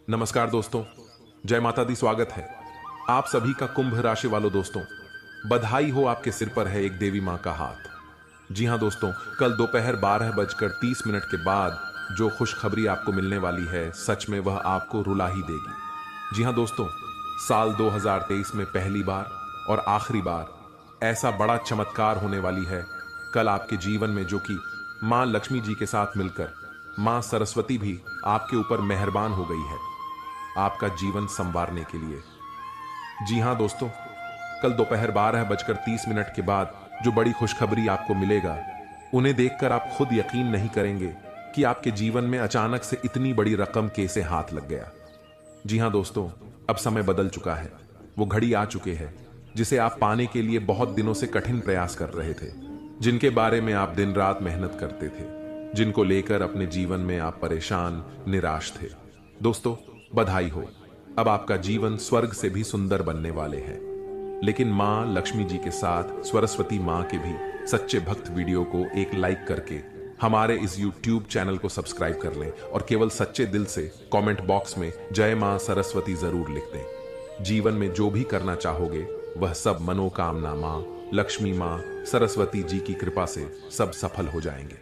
नमस्कार दोस्तों, जय माता दी। स्वागत है आप सभी का कुंभ राशि वालों। दोस्तों, बधाई हो, आपके सिर पर है एक देवी मां का हाथ। जी हां दोस्तों, कल दोपहर 12:30 के बाद जो खुशखबरी आपको मिलने वाली है, सच में वह आपको रुला ही देगी। जी हां दोस्तों, साल 2023 में पहली बार और आखिरी बार ऐसा बड़ा चमत्कार होने वाली है कल आपके जीवन में, जो कि मां लक्ष्मी जी के साथ मिलकर मां सरस्वती भी आपके ऊपर मेहरबान हो गई है आपका जीवन संवारने के लिए। जी हां दोस्तों, कल दोपहर 12:30 के बाद जो बड़ी खुशखबरी आपको मिलेगा, उन्हें देखकर आप खुद यकीन नहीं करेंगे कि आपके जीवन में अचानक से इतनी बड़ी रकम कैसे हाथ लग गया। जी हां दोस्तों, अब समय बदल चुका है। वो घड़ी आ चुके हैं जिसे आप पाने के लिए बहुत दिनों से कठिन प्रयास कर रहे थे, जिनके बारे में आप दिन रात मेहनत करते थे, जिनको लेकर अपने जीवन में आप परेशान निराश थे। दोस्तों, बधाई हो, अब आपका जीवन स्वर्ग से भी सुंदर बनने वाले हैं। लेकिन मां लक्ष्मी जी के साथ सरस्वती मां के भी सच्चे भक्त वीडियो को एक लाइक करके हमारे इस YouTube चैनल को सब्सक्राइब कर लें और केवल सच्चे दिल से कमेंट बॉक्स में जय मां सरस्वती जरूर लिख दें। जीवन में जो भी करना चाहोगे वह सब मनोकामना मां लक्ष्मी मां सरस्वती जी की कृपा से सब सफल हो जाएंगे।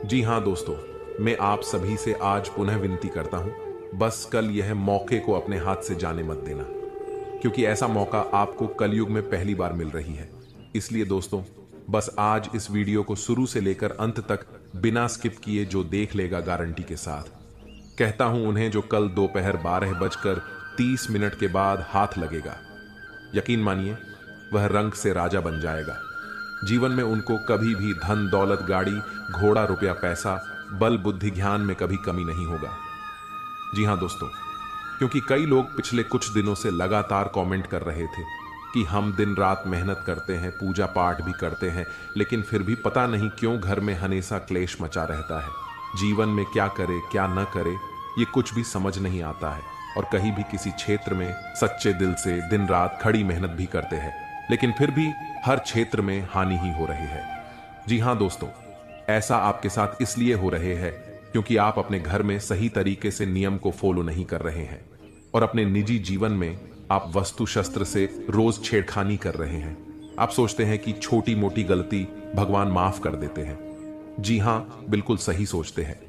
जी हां दोस्तों, मैं आप सभी से आज पुनः विनती करता हूं, बस कल यह मौके को अपने हाथ से जाने मत देना, क्योंकि ऐसा मौका आपको कलयुग में पहली बार मिल रही है। इसलिए दोस्तों, बस आज इस वीडियो को शुरू से लेकर अंत तक बिना स्किप किए जो देख लेगा, गारंटी के साथ कहता हूं, उन्हें जो कल दोपहर 12:30 के बाद हाथ लगेगा, यकीन मानिए वह रंग से राजा बन जाएगा। जीवन में उनको कभी भी धन दौलत गाड़ी घोड़ा रुपया पैसा बल बुद्धि ज्ञान में कभी कमी नहीं होगा। जी हां दोस्तों, क्योंकि कई लोग पिछले कुछ दिनों से लगातार कमेंट कर रहे थे कि हम दिन रात मेहनत करते हैं, पूजा पाठ भी करते हैं, लेकिन फिर भी पता नहीं क्यों घर में हमेशा क्लेश मचा रहता है। जीवन में क्या करे क्या न करे ये कुछ भी समझ नहीं आता है, और कहीं भी किसी क्षेत्र में सच्चे दिल से दिन रात खड़ी मेहनत भी करते हैं, लेकिन फिर भी हर क्षेत्र में हानि ही हो रही है। जी हां दोस्तों, ऐसा आपके साथ इसलिए हो रहे हैं क्योंकि आप अपने घर में सही तरीके से नियम को फॉलो नहीं कर रहे हैं, और अपने निजी जीवन में आप वस्तु शस्त्र से रोज छेड़खानी कर रहे हैं। आप सोचते हैं कि छोटी मोटी गलती भगवान माफ कर देते हैं। जी हां, बिल्कुल सही सोचते हैं,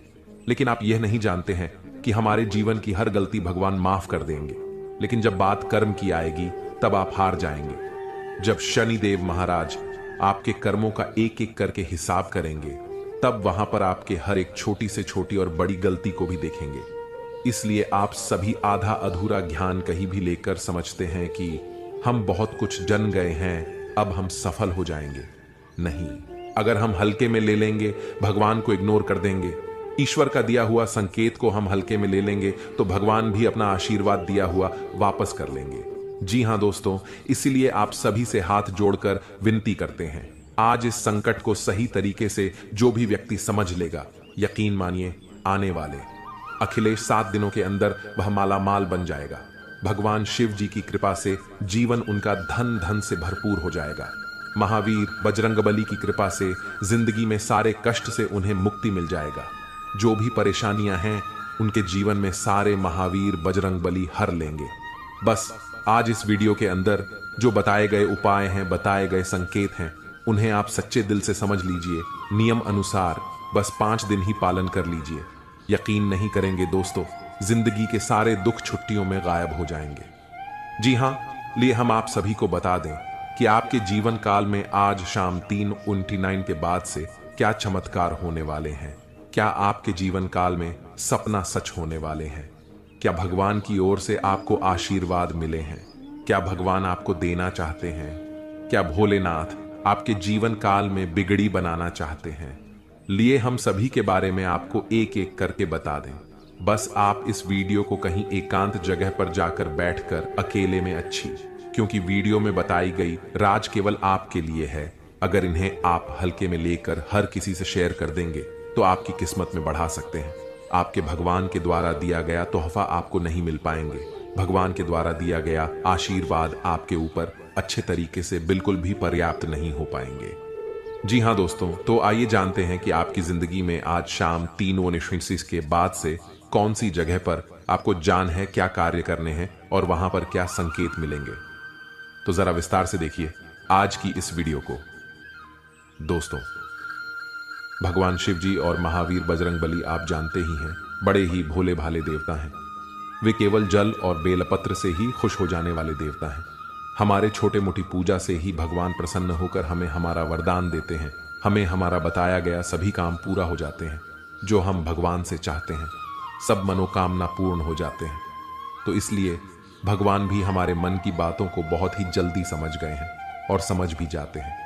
लेकिन आप यह नहीं जानते हैं कि हमारे जीवन की हर गलती भगवान माफ कर देंगे, लेकिन जब बात कर्म की आएगी तब आप हार जाएंगे। जब शनिदेव महाराज आपके कर्मों का एक एक करके हिसाब करेंगे, तब वहां पर आपके हर एक छोटी से छोटी और बड़ी गलती को भी देखेंगे। इसलिए आप सभी आधा अधूरा ज्ञान कहीं भी लेकर समझते हैं कि हम बहुत कुछ जन गए हैं, अब हम सफल हो जाएंगे। नहीं, अगर हम हल्के में ले लेंगे, भगवान को इग्नोर कर देंगे, ईश्वर का दिया हुआ संकेत को हम हल्के में ले लेंगे, तो भगवान भी अपना आशीर्वाद दिया हुआ वापस कर लेंगे। जी हां दोस्तों, इसीलिए आप सभी से हाथ जोड़कर विनती करते हैं, आज इस संकट को सही तरीके से जो भी व्यक्ति समझ लेगा, यकीन मानिए आने वाले अखिलेश 7 दिनों के अंदर वह माला माल बन जाएगा। भगवान शिव जी की कृपा से जीवन उनका धन धन से भरपूर हो जाएगा। महावीर बजरंगबली की कृपा से जिंदगी में सारे कष्ट से उन्हें मुक्ति मिल जाएगा। जो भी परेशानियां हैं उनके जीवन में सारे महावीर बजरंगबली हर लेंगे। बस आज इस वीडियो के अंदर जो बताए गए उपाय हैं, बताए गए संकेत हैं, उन्हें आप सच्चे दिल से समझ लीजिए, नियम अनुसार बस 5 दिन ही पालन कर लीजिए। यकीन नहीं करेंगे दोस्तों, जिंदगी के सारे दुख छुट्टियों में गायब हो जाएंगे। जी हां, लिए हम आप सभी को बता दें कि आपके जीवन काल में आज शाम 3:29 के बाद से क्या चमत्कार होने वाले हैं। क्या आपके जीवन काल में सपना सच होने वाले हैं? क्या भगवान की ओर से आपको आशीर्वाद मिले हैं? क्या भगवान आपको देना चाहते हैं? क्या भोलेनाथ आपके जीवन काल में बिगड़ी बनाना चाहते हैं? लिए हम सभी के बारे में आपको एक एक करके बता दें। बस आप इस वीडियो को कहीं एकांत जगह पर जाकर बैठकर अकेले में अच्छी, क्योंकि वीडियो में बताई गई राज केवल आपके लिए है। अगर इन्हें आप हल्के में लेकर हर किसी से शेयर कर देंगे तो आपकी किस्मत में बढ़ा सकते हैं। आपके भगवान के द्वारा दिया गया तोहफा आपको नहीं मिल पाएंगे। भगवान के द्वारा दिया गया आशीर्वाद आपके ऊपर अच्छे तरीके से बिल्कुल भी पर्याप्त नहीं हो पाएंगे। जी हां दोस्तों, तो आइए जानते हैं कि आपकी जिंदगी में आज शाम 3:29 के बाद से कौन सी जगह पर आपको जान है, क्या कार्य करने हैं और वहां पर क्या संकेत मिलेंगे। तो जरा विस्तार से देखिए आज की इस वीडियो को। दोस्तों, भगवान शिव जी और महावीर बजरंगबली आप जानते ही हैं, बड़े ही भोले भाले देवता हैं। वे केवल जल और बेलपत्र से ही खुश हो जाने वाले देवता हैं। हमारे छोटे मोटी पूजा से ही भगवान प्रसन्न होकर हमें हमारा वरदान देते हैं। हमें हमारा बताया गया सभी काम पूरा हो जाते हैं जो हम भगवान से चाहते हैं। सब मनोकामना पूर्ण हो जाते हैं। तो इसलिए भगवान भी हमारे मन की बातों को बहुत ही जल्दी समझ गए हैं और समझ भी जाते हैं।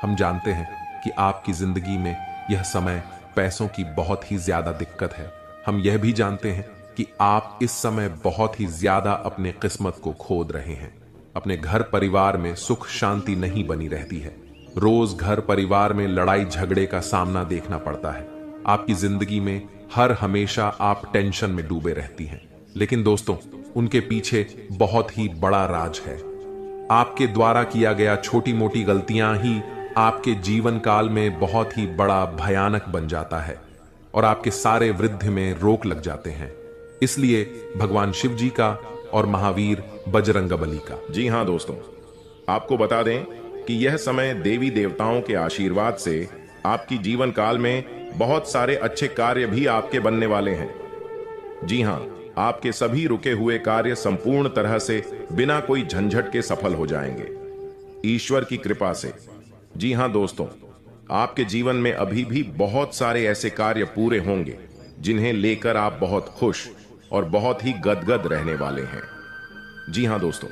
हम जानते हैं कि आपकी जिंदगी में यह समय पैसों की बहुत ही ज्यादा दिक्कत है। हम यह भी जानते हैं कि आप इस समय बहुत ही ज्यादा अपने किस्मत को खोद रहे हैं। अपने घर परिवार में सुख शांति नहीं बनी रहती है। रोज घर परिवार में लड़ाई झगड़े का सामना देखना पड़ता है। आपकी जिंदगी में हर हमेशा आप टेंशन में डूबे रहती हैं। लेकिन दोस्तों, उनके पीछे बहुत ही बड़ा राज है। आपके द्वारा किया गया छोटी मोटी गलतियां ही आपके जीवन काल में बहुत ही बड़ा भयानक बन जाता है और आपके सारे वृद्धि में रोक लग जाते हैं। इसलिए भगवान शिव जी का और महावीर बजरंगबली का। जी हां दोस्तों, आपको बता दें कि यह समय देवी देवताओं के आशीर्वाद से आपकी जीवन काल में बहुत सारे अच्छे कार्य भी आपके बनने वाले हैं। जी हां, आपके सभी रुके हुए कार्य संपूर्ण तरह से बिना कोई झंझट के सफल हो जाएंगे ईश्वर की कृपा से। जी हां दोस्तों, आपके जीवन में अभी भी बहुत सारे ऐसे कार्य पूरे होंगे जिन्हें लेकर आप बहुत खुश और बहुत ही गदगद रहने वाले हैं। जी हां दोस्तों,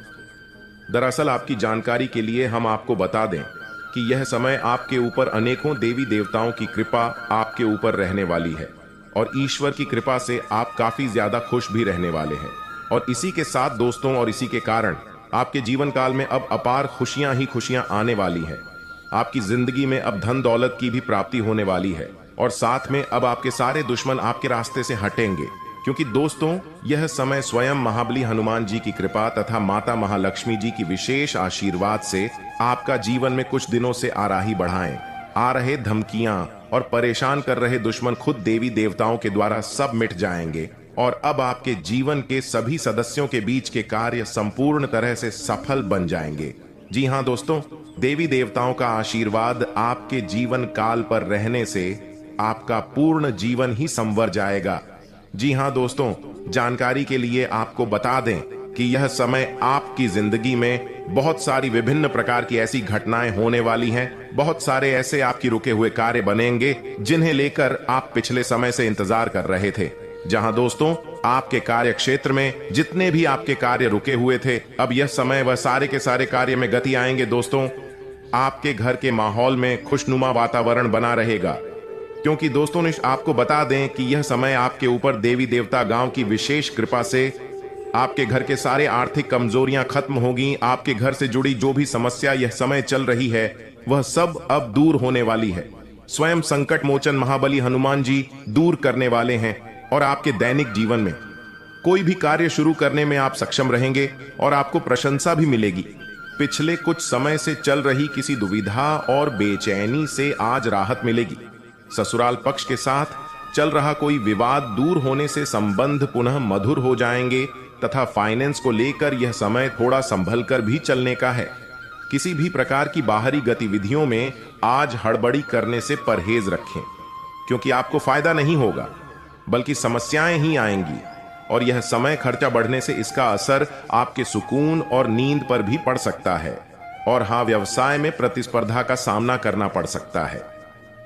दरअसल आपकी जानकारी के लिए हम आपको बता दें कि यह समय आपके ऊपर अनेकों देवी देवताओं की कृपा आपके ऊपर रहने वाली है और ईश्वर की कृपा से आप काफी ज्यादा खुश भी रहने वाले हैं। और इसी के साथ दोस्तों, और इसी के कारण आपके जीवन काल में अब अपार खुशियां ही खुशियां आने वाली हैं। आपकी जिंदगी में अब धन दौलत की भी प्राप्ति होने वाली है और साथ में अब आपके सारे दुश्मन आपके रास्ते से हटेंगे, क्योंकि दोस्तों यह समय स्वयं महाबली हनुमान जी की कृपा तथा माता महालक्ष्मी जी की विशेष आशीर्वाद से आपका जीवन में कुछ दिनों से आराही बढ़ाएं। आ रहे धमकियां और परेशान कर रहे दुश्मन खुद देवी देवताओं के द्वारा सब मिट जाएंगे और अब आपके जीवन के सभी सदस्यों के बीच के कार्य संपूर्ण तरह से सफल बन जाएंगे। जी हां दोस्तों, देवी देवताओं का आशीर्वाद आपके जीवन काल पर रहने से आपका पूर्ण जीवन ही संवर जाएगा। जी हां दोस्तों, जानकारी के लिए आपको बता दें कि यह समय आपकी जिंदगी में बहुत सारी विभिन्न प्रकार की ऐसी घटनाएं होने वाली हैं। बहुत सारे ऐसे आपकी रुके हुए कार्य बनेंगे जिन्हें लेकर आप पिछले समय से इंतजार कर रहे थे। जहां दोस्तों, आपके कार्य क्षेत्र में जितने भी आपके कार्य रुके हुए थे, अब यह समय वह सारे के सारे कार्य में गति आएंगे। दोस्तों, आपके घर के माहौल में खुशनुमा वातावरण बना रहेगा, क्योंकि दोस्तों आपको बता दें कि यह समय आपके ऊपर देवी देवता गांव की विशेष कृपा से आपके घर के सारे आर्थिक कमजोरियां खत्म होगी। आपके घर से जुड़ी जो भी समस्या यह समय चल रही है वह सब अब दूर होने वाली है। स्वयं संकट मोचन महाबली हनुमान जी दूर करने वाले हैं और आपके दैनिक जीवन में कोई भी कार्य शुरू करने में आप सक्षम रहेंगे और आपको प्रशंसा भी मिलेगी। पिछले कुछ समय से चल रही किसी दुविधा और बेचैनी से आज राहत मिलेगी। ससुराल पक्ष के साथ चल रहा कोई विवाद दूर होने से संबंध पुनः मधुर हो जाएंगे तथा फाइनेंस को लेकर यह समय थोड़ा संभल कर भी चलने का है। किसी भी प्रकार की बाहरी गतिविधियों में आज हड़बड़ी करने से परहेज रखें, क्योंकि आपको फायदा नहीं होगा बल्कि समस्याएं ही आएंगी और यह समय खर्चा बढ़ने से इसका असर आपके सुकून और नींद पर भी पड़ सकता है। और हाँ, व्यवसाय में प्रतिस्पर्धा का सामना करना पड़ सकता है।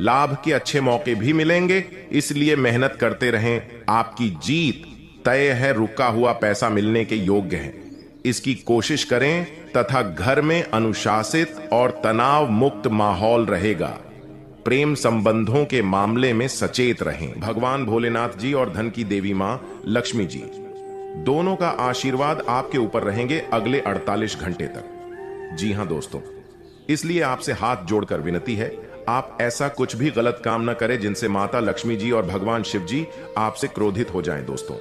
लाभ के अच्छे मौके भी मिलेंगे, इसलिए मेहनत करते रहें। आपकी जीत तय है, रुका हुआ पैसा मिलने के योग्य है, इसकी कोशिश करें तथा घर में अनुशासित और तनाव मुक्त माहौल रहेगा। प्रेम संबंधों के मामले में सचेत रहें। भगवान भोलेनाथ जी और धन की देवी मां लक्ष्मी जी दोनों का आशीर्वाद आपके ऊपर रहेंगे अगले 48 घंटे तक। जी हां दोस्तों, इसलिए आपसे हाथ जोड़कर विनती है, आप ऐसा कुछ भी गलत काम न करें जिनसे माता लक्ष्मी जी और भगवान शिव जी आपसे क्रोधित हो जाएं। दोस्तों,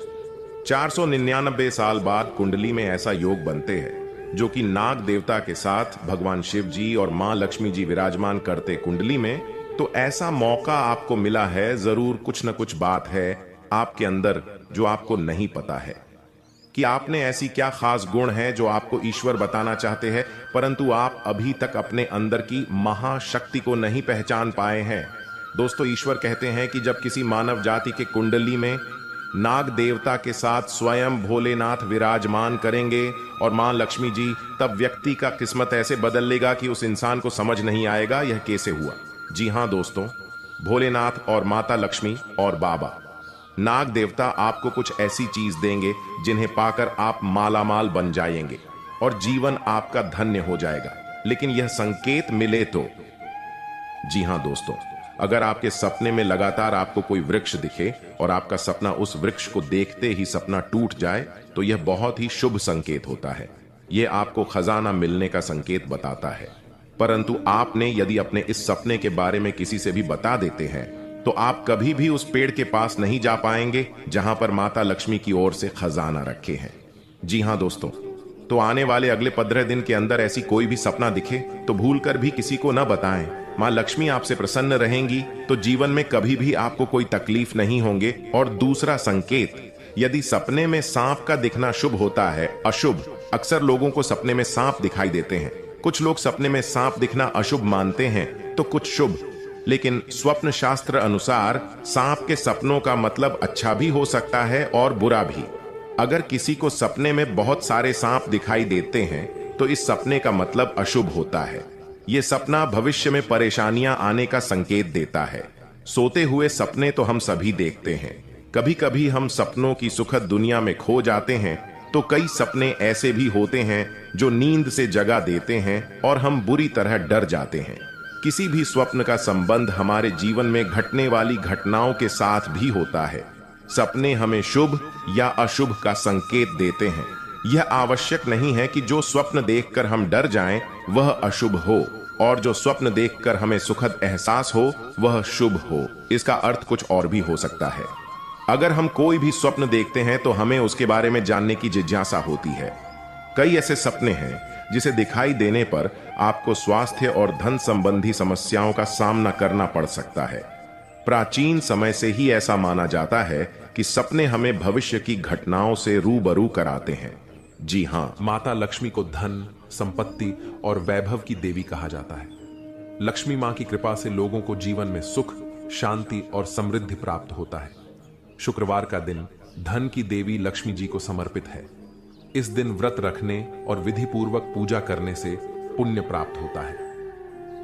499 साल बाद कुंडली में ऐसा योग बनते हैं जो कि नाग देवता के साथ भगवान शिव जी और मां लक्ष्मी जी विराजमान करते कुंडली में, तो ऐसा मौका आपको मिला है, जरूर कुछ न कुछ बात है आपके अंदर जो आपको नहीं पता है कि आपने ऐसी क्या खास गुण है जो आपको ईश्वर बताना चाहते हैं, परंतु आप अभी तक अपने अंदर की महाशक्ति को नहीं पहचान पाए हैं। दोस्तों, ईश्वर कहते हैं कि जब किसी मानव जाति के कुंडली में नाग देवता के साथ स्वयं भोलेनाथ विराजमान करेंगे और मां लक्ष्मी जी, तब व्यक्ति का किस्मत ऐसे बदल लेगा कि उस इंसान को समझ नहीं आएगा यह कैसे हुआ। जी हां दोस्तों, भोलेनाथ और माता लक्ष्मी और बाबा नाग देवता आपको कुछ ऐसी चीज देंगे जिन्हें पाकर आप मालामाल बन जाएंगे और जीवन आपका धन्य हो जाएगा, लेकिन यह संकेत मिले तो। जी हां दोस्तों, अगर आपके सपने में लगातार आपको कोई वृक्ष दिखे और आपका सपना उस वृक्ष को देखते ही सपना टूट जाए, तो यह बहुत ही शुभ संकेत होता है। यह आपको खजाना मिलने का संकेत बताता है। परंतु आपने यदि अपने इस सपने के बारे में किसी से भी बता देते हैं, तो आप कभी भी उस पेड़ के पास नहीं जा पाएंगे जहां पर माता लक्ष्मी की ओर से खजाना रखे हैं। जी हां दोस्तों, तो आने वाले अगले 15 दिन के अंदर ऐसी कोई भी सपना दिखे तो भूलकर भी किसी को न बताएं। मां लक्ष्मी आपसे प्रसन्न रहेंगी तो जीवन में कभी भी आपको कोई तकलीफ नहीं होंगे। और दूसरा संकेत, यदि सपने में सांप का दिखना शुभ होता है, अशुभ, अक्सर लोगों को सपने में सांप दिखाई देते हैं। कुछ लोग सपने में सांप दिखना अशुभ मानते हैं तो कुछ शुभ, लेकिन स्वप्न शास्त्र अनुसार सांप के सपनों का मतलब अच्छा भी हो सकता है और बुरा भी। अगर किसी को सपने में बहुत सारे सांप दिखाई देते हैं तो इस सपने का मतलब अशुभ होता है। यह सपना भविष्य में परेशानियां आने का संकेत देता है। सोते हुए सपने तो हम सभी देखते हैं। कभी कभी हम सपनों की सुखद दुनिया में खो जाते हैं, तो कई सपने ऐसे भी होते हैं जो नींद से जगा देते हैं और हम बुरी तरह डर जाते हैं। किसी भी स्वप्न का संबंध हमारे जीवन में घटने वाली घटनाओं के साथ भी होता है। सपने हमें शुभ या अशुभ का संकेत देते हैं। यह आवश्यक नहीं है कि जो स्वप्न देखकर हम डर जाएं वह अशुभ हो और जो स्वप्न देखकर हमें सुखद एहसास हो वह शुभ हो। इसका अर्थ कुछ और भी हो सकता है। अगर हम कोई भी स्वप्न देखते हैं तो हमें उसके बारे में जानने की जिज्ञासा होती है। कई ऐसे सपने हैं जिसे दिखाई देने पर आपको स्वास्थ्य और धन संबंधी समस्याओं का सामना करना पड़ सकता है। प्राचीन समय से ही ऐसा माना जाता है कि सपने हमें भविष्य की घटनाओं से रूबरू कराते हैं। जी हां, माता लक्ष्मी को धन, संपत्ति और वैभव की देवी कहा जाता है। लक्ष्मी मां की कृपा से लोगों को जीवन में सुख, शांति और समृद्धि प्राप्त होता है। शुक्रवार का दिन धन की देवी लक्ष्मी जी को समर्पित है। इस दिन व्रत रखने और विधि पूर्वक पूजा करने से पुण्य प्राप्त होता है।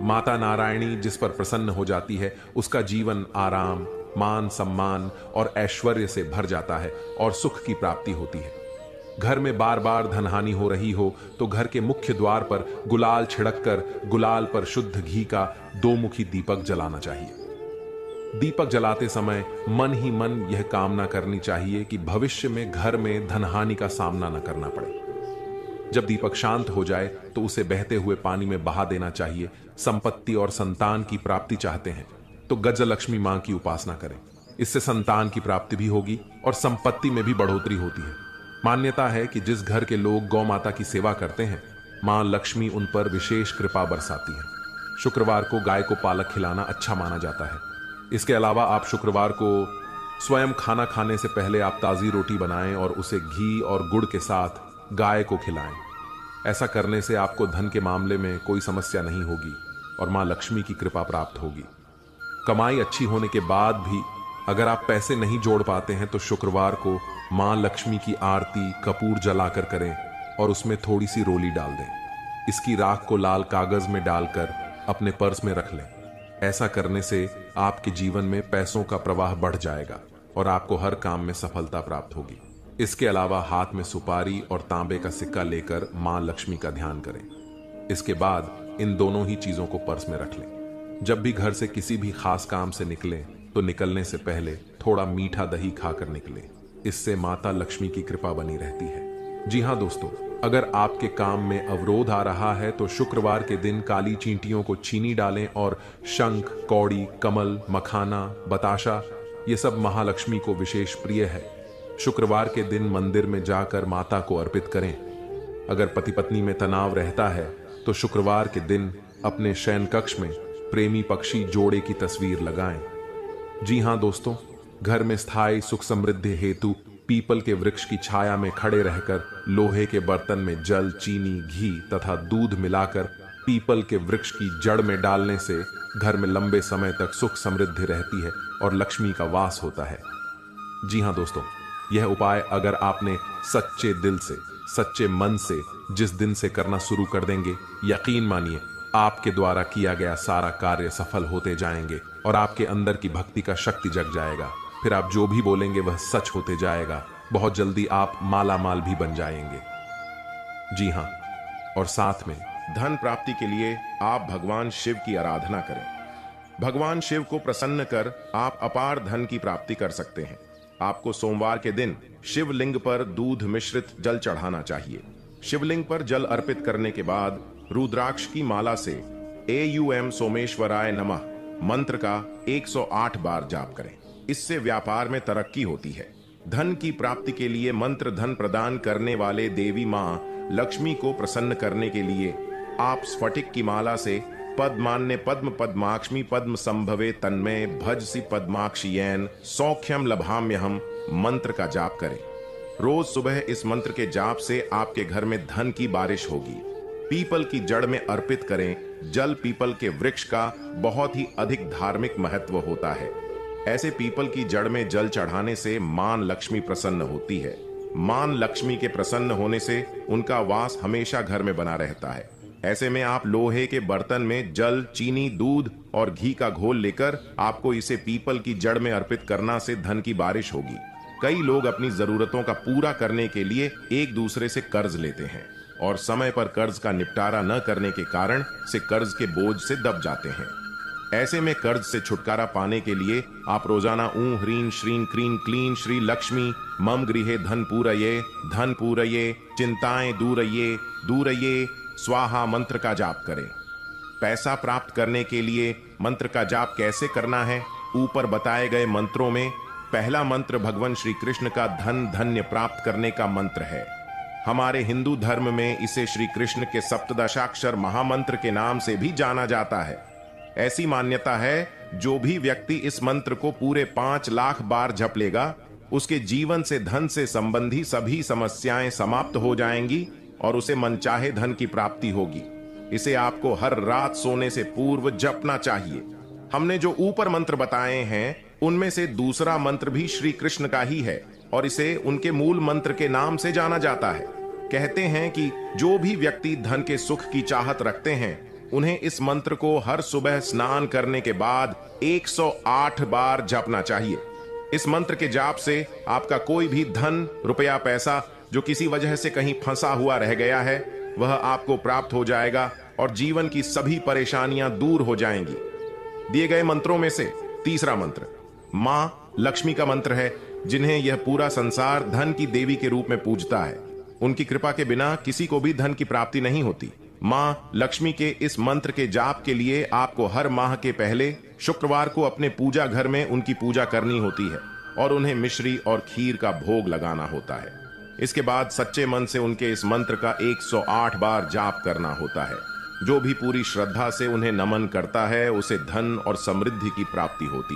माता नारायणी जिस पर प्रसन्न हो जाती है उसका जीवन आराम, मान सम्मान और ऐश्वर्य से भर जाता है और सुख की प्राप्ति होती है। घर में बार बार धनहानि हो रही हो तो घर के मुख्य द्वार पर गुलाल छिड़ककर गुलाल पर शुद्ध घी का 2 मुखी दीपक जलाना चाहिए। दीपक जलाते समय मन ही मन यह कामना करनी चाहिए कि भविष्य में घर में धनहानि का सामना न करना पड़े। जब दीपक शांत हो जाए तो उसे बहते हुए पानी में बहा देना चाहिए। संपत्ति और संतान की प्राप्ति चाहते हैं तो गजलक्ष्मी मां की उपासना करें। इससे संतान की प्राप्ति भी होगी और संपत्ति में भी बढ़ोतरी होती है। मान्यता है कि जिस घर के लोग गौ माता की सेवा करते हैं, मां लक्ष्मी उन पर विशेष कृपा बरसाती है। शुक्रवार को गाय को पालक खिलाना अच्छा माना जाता है। इसके अलावा आप शुक्रवार को स्वयं खाना खाने से पहले आप ताज़ी रोटी बनाएं और उसे घी और गुड़ के साथ गाय को खिलाएं। ऐसा करने से आपको धन के मामले में कोई समस्या नहीं होगी और मां लक्ष्मी की कृपा प्राप्त होगी। कमाई अच्छी होने के बाद भी अगर आप पैसे नहीं जोड़ पाते हैं तो शुक्रवार को मां लक्ष्मी की आरती कपूर जलाकर करें और उसमें थोड़ी सी रोली डाल दें। इसकी राख को लाल कागज में डालकर अपने पर्स में रख लें। ऐसा करने से आपके जीवन में पैसों का प्रवाह बढ़ जाएगा और आपको हर काम में सफलता प्राप्त होगी। इसके अलावा हाथ में सुपारी और तांबे का सिक्का लेकर मां लक्ष्मी का ध्यान करें। इसके बाद इन दोनों ही चीजों को पर्स में रख लें। जब भी घर से किसी भी खास काम से निकलें तो निकलने से पहले थोड़ा मीठा दही खाकर निकलें। इससे माता लक्ष्मी की कृपा बनी रहती है। जी हां दोस्तों, अगर आपके काम में अवरोध आ रहा है तो शुक्रवार के दिन काली चींटियों को चीनी डालें और शंख, कौड़ी, कमल, मखाना, बताशा ये सब महालक्ष्मी को विशेष प्रिय है। शुक्रवार के दिन मंदिर में जाकर माता को अर्पित करें। अगर पति पत्नी में तनाव रहता है तो शुक्रवार के दिन अपने शयन कक्ष में प्रेमी पक्षी जोड़े की तस्वीर लगाएं। जी हां दोस्तों, घर में स्थायी सुख समृद्धि हेतु पीपल के वृक्ष की छाया में खड़े रहकर लोहे के बर्तन में जल, चीनी, घी तथा दूध मिलाकर पीपल के वृक्ष की जड़ में डालने से घर में लंबे समय तक सुख समृद्धि रहती है और लक्ष्मी का वास होता है। जी हाँ दोस्तों, यह उपाय अगर आपने सच्चे दिल से, सच्चे मन से जिस दिन से करना शुरू कर देंगे, यकीन मानिए आपके द्वारा किया गया सारा कार्य सफल होते जाएंगे और आपके अंदर की भक्ति का शक्ति जग जाएगा। फिर आप जो भी बोलेंगे वह सच होते जाएगा। बहुत जल्दी आप माला माल भी बन जाएंगे। जी हाँ, और साथ में धन प्राप्ति के लिए आप भगवान शिव की आराधना करें। भगवान शिव को प्रसन्न कर आप अपार धन की प्राप्ति कर सकते हैं। आपको सोमवार के दिन शिवलिंग पर दूध मिश्रित जल चढ़ाना चाहिए। शिवलिंग पर जल अर्पित करने के बाद रुद्राक्ष की माला से AUM सोमेश्वराय नमः मंत्र का 108 बार जाप करें। इससे व्यापार में तरक्की होती है। धन की प्राप्ति के लिए मंत्र धन प्रदान करने वाले देवी मां लक्ष्मी को प्रसन्न करने के लिए आप स्फटिक की माला से पद्मान्य पद्म पद्माक्ष्मी पद्म संभवे तन्मय भजसी पद्माक्षियैन सौख्यम लभाम्यहम मंत्र का जाप करें। रोज सुबह इस मंत्र के जाप से आपके घर में धन की बारिश होगी। पीपल की जड़ में अर्पित करें। जल पीपल के वृक्ष का बहुत ही अधिक धार्मिक महत्व होता है। ऐसे पीपल की जड़ में जल चढ़ाने से मां लक्ष्मी प्रसन्न होती है। मां लक्ष्मी के प्रसन्न होने से उनका वास हमेशा घर में बना रहता है। ऐसे में आप लोहे के बर्तन में जल, चीनी, दूध और घी का घोल लेकर आपको इसे पीपल की जड़ में अर्पित करना से धन की बारिश होगी। कई लोग अपनी जरूरतों का पूरा करने के लिए एक दूसरे से कर्ज लेते हैं और समय पर कर्ज का निपटारा न करने के कारण से कर्ज के बोझ से दब जाते हैं। ऐसे में कर्ज से छुटकारा पाने के लिए आप रोजाना ऊं ह्रीं श्रीं क्रीं क्लीं श्री लक्ष्मी मम गृहे धन पूरये चिंताएं दूरये स्वाहा मंत्र का जाप करें। पैसा प्राप्त करने के लिए मंत्र का जाप कैसे करना है? ऊपर बताए गए मंत्रों में पहला मंत्र भगवान श्री कृष्ण का धन धन्य प्राप्त करने का मंत्र है। हमारे हिंदू धर्म में इसे श्री कृष्ण के सप्तदशाक्षर महामंत्र के नाम से भी जाना जाता है। ऐसी मान्यता है, जो भी व्यक्ति इस मंत्र को पूरे 5 लाख बार जप लेगा, उसके जीवन से धन से संबंधी सभी समस्याएं समाप्त हो जाएंगी और उसे मनचाहे धन की प्राप्ति होगी। इसे आपको हर रात सोने से पूर्व जपना चाहिए। हमने जो ऊपर मंत्र बताए हैं, उनमें से दूसरा मंत्र भी श्री कृष्ण का ही है और इसे उनके मूल मंत्र के नाम से जाना जाता है। कहते हैं कि जो भी व्यक्ति धन के सुख की चाहत रखते हैं, उन्हें इस मंत्र को हर सुबह स्नान करने के बाद 108 बार जपना चाहिए। इस मंत्र के जाप से आपका कोई भी धन, रुपया, पैसा जो किसी वजह से कहीं फंसा हुआ रह गया है, वह आपको प्राप्त हो जाएगा और जीवन की सभी परेशानियां दूर हो जाएंगी। दिए गए मंत्रों में से तीसरा मंत्र मां लक्ष्मी का मंत्र है, जिन्हें यह पूरा संसार धन की देवी के रूप में पूजता है। उनकी कृपा के बिना किसी को भी धन की प्राप्ति नहीं होती। मां लक्ष्मी के इस मंत्र के जाप के लिए आपको हर माह के पहले शुक्रवार को अपने पूजा घर में उनकी पूजा करनी होती है और उन्हें मिश्री और खीर का भोग लगाना होता है। इसके बाद सच्चे मन से उनके इस मंत्र का 108 बार जाप करना होता है। जो भी पूरी श्रद्धा से उन्हें नमन करता है, उसे धन और समृद्धि की प्राप्ति होती है।